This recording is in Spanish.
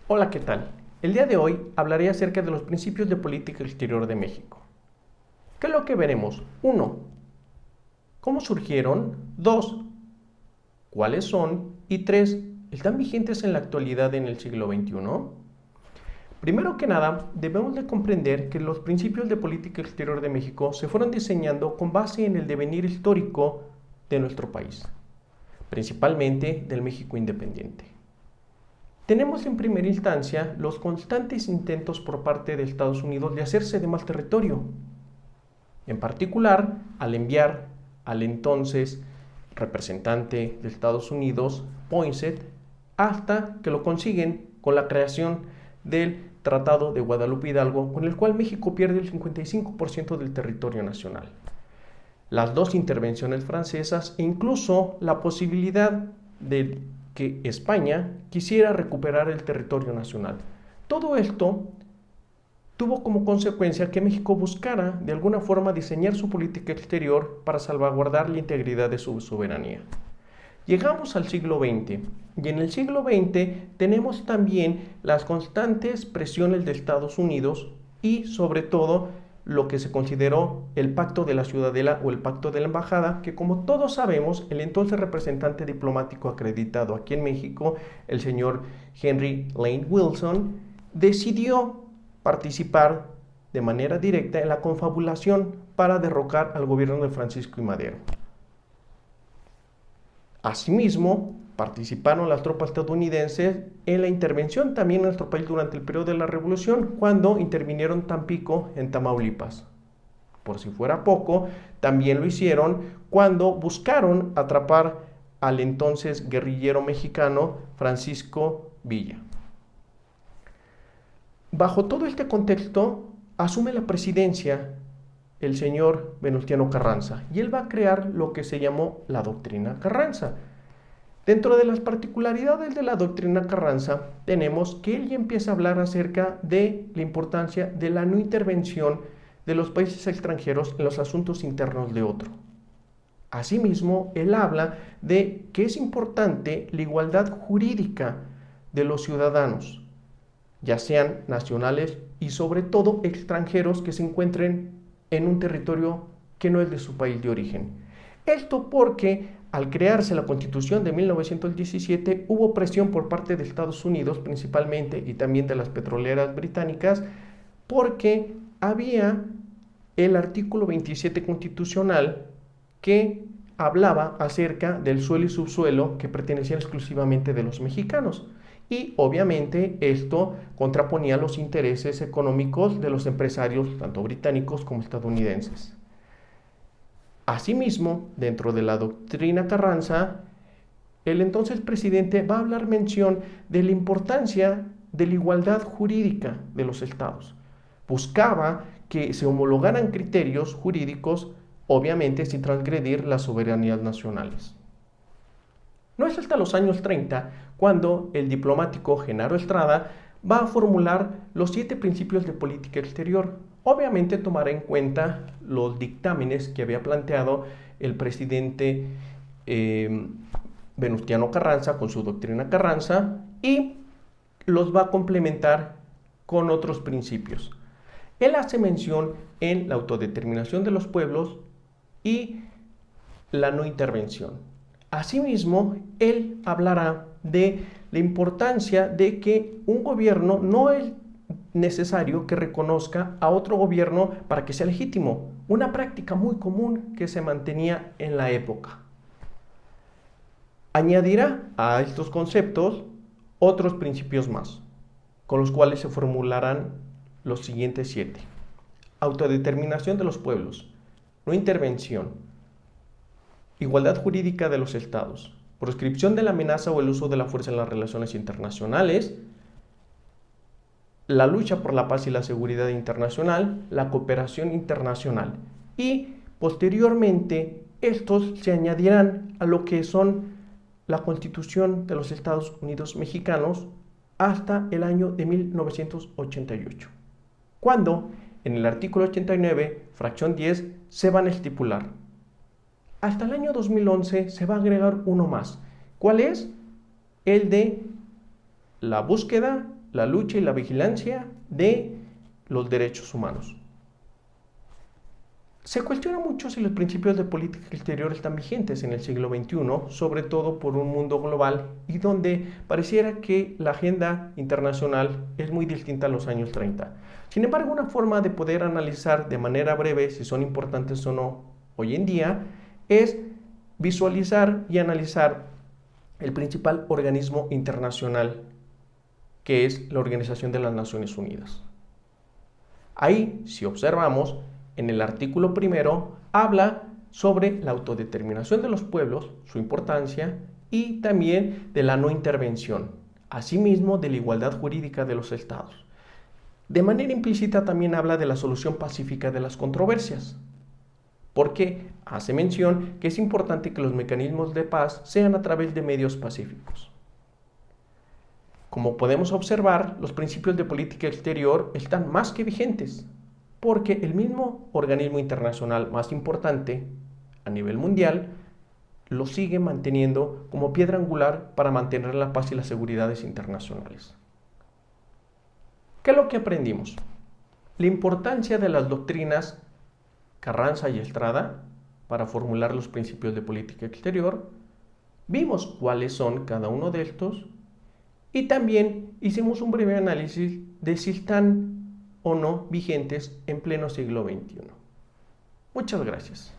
Hola, ¿qué tal? El día de hoy hablaré acerca de los principios de política exterior de México. ¿Qué es lo que veremos? 1. ¿Cómo surgieron? 2. ¿Cuáles son? Y 3. ¿Están vigentes en la actualidad en el siglo XXI? Primero que nada, debemos de comprender que los principios de política exterior de México se fueron diseñando con base en el devenir histórico de nuestro país, principalmente del México independiente. Tenemos en primera instancia los constantes intentos por parte de Estados Unidos de hacerse de más territorio, en particular al enviar al entonces representante de Estados Unidos, Poinsett, hasta que lo consiguen con la creación del Tratado de Guadalupe Hidalgo, con el cual México pierde el 55% del territorio nacional. Las dos intervenciones francesas e incluso la posibilidad de que España quisiera recuperar el territorio nacional. Todo esto tuvo como consecuencia que México buscara de alguna forma diseñar su política exterior para salvaguardar la integridad de su soberanía. Llegamos al siglo XX y en el siglo XX tenemos también las constantes presiones de Estados Unidos y sobre todo lo que se consideró el Pacto de la Ciudadela o el Pacto de la Embajada, que como todos sabemos, el entonces representante diplomático acreditado aquí en México, el señor Henry Lane Wilson, decidió participar de manera directa en la confabulación para derrocar al gobierno de Francisco I. Madero. Asimismo, participaron las tropas estadounidenses en la intervención también en nuestro país durante el periodo de la Revolución, cuando intervinieron Tampico en Tamaulipas. Por si fuera poco, también lo hicieron cuando buscaron atrapar al entonces guerrillero mexicano Francisco Villa. Bajo todo este contexto, asume la presidencia el señor Venustiano Carranza y él va a crear lo que se llamó la doctrina Carranza. Dentro de las particularidades de la doctrina Carranza tenemos que él ya empieza a hablar acerca de la importancia de la no intervención de los países extranjeros en los asuntos internos de otro. Asimismo, él habla de que es importante la igualdad jurídica de los ciudadanos, ya sean nacionales y sobre todo extranjeros que se encuentren en un territorio que no es de su país de origen. Esto porque al crearse la Constitución de 1917 hubo presión por parte de Estados Unidos principalmente y también de las petroleras británicas porque había el artículo 27 constitucional que hablaba acerca del suelo y subsuelo que pertenecían exclusivamente de los mexicanos. Y obviamente esto contraponía los intereses económicos de los empresarios, tanto británicos como estadounidenses. Asimismo, dentro de la doctrina Carranza, el entonces presidente va a hablar mención de la importancia de la igualdad jurídica de los estados. Buscaba que se homologaran criterios jurídicos, obviamente sin transgredir las soberanías nacionales. No es hasta los años 30 cuando el diplomático Genaro Estrada va a formular los 7 principios de política exterior. Obviamente tomará en cuenta los dictámenes que había planteado el presidente Venustiano Carranza con su doctrina Carranza y los va a complementar con otros principios. Él hace mención en la autodeterminación de los pueblos y la no intervención. Asimismo, él hablará de la importancia de que un gobierno no es necesario que reconozca a otro gobierno para que sea legítimo, una práctica muy común que se mantenía en la época. Añadirá a estos conceptos otros principios más, con los cuales se formularán los siguientes 7. Autodeterminación de los pueblos, no intervención, igualdad jurídica de los estados, proscripción de la amenaza o el uso de la fuerza en las relaciones internacionales, la lucha por la paz y la seguridad internacional, la cooperación internacional y posteriormente estos se añadirán a lo que son la Constitución de los Estados Unidos mexicanos hasta el año de 1988, cuando en el artículo 89, fracción 10, se van a estipular. Hasta el año 2011 se va a agregar uno más. ¿Cuál es? El de la búsqueda, la lucha y la vigilancia de los derechos humanos. Se cuestiona mucho si los principios de política exterior están vigentes en el siglo XXI, sobre todo por un mundo global y donde pareciera que la agenda internacional es muy distinta a los años 30. Sin embargo, una forma de poder analizar de manera breve si son importantes o no hoy en día es visualizar y analizar el principal organismo internacional, que es la Organización de las Naciones Unidas. Ahí, si observamos, en el artículo primero habla sobre la autodeterminación de los pueblos, su importancia, y también de la no intervención, asimismo de la igualdad jurídica de los estados. De manera implícita también habla de la solución pacífica de las controversias, porque hace mención que es importante que los mecanismos de paz sean a través de medios pacíficos. Como podemos observar, los principios de política exterior están más que vigentes, porque el mismo organismo internacional más importante a nivel mundial lo sigue manteniendo como piedra angular para mantener la paz y las seguridades internacionales. ¿Qué es lo que aprendimos? La importancia de las doctrinas Carranza y Estrada para formular los principios de política exterior. Vimos cuáles son cada uno de estos y también hicimos un breve análisis de si están o no vigentes en pleno siglo XXI. Muchas gracias.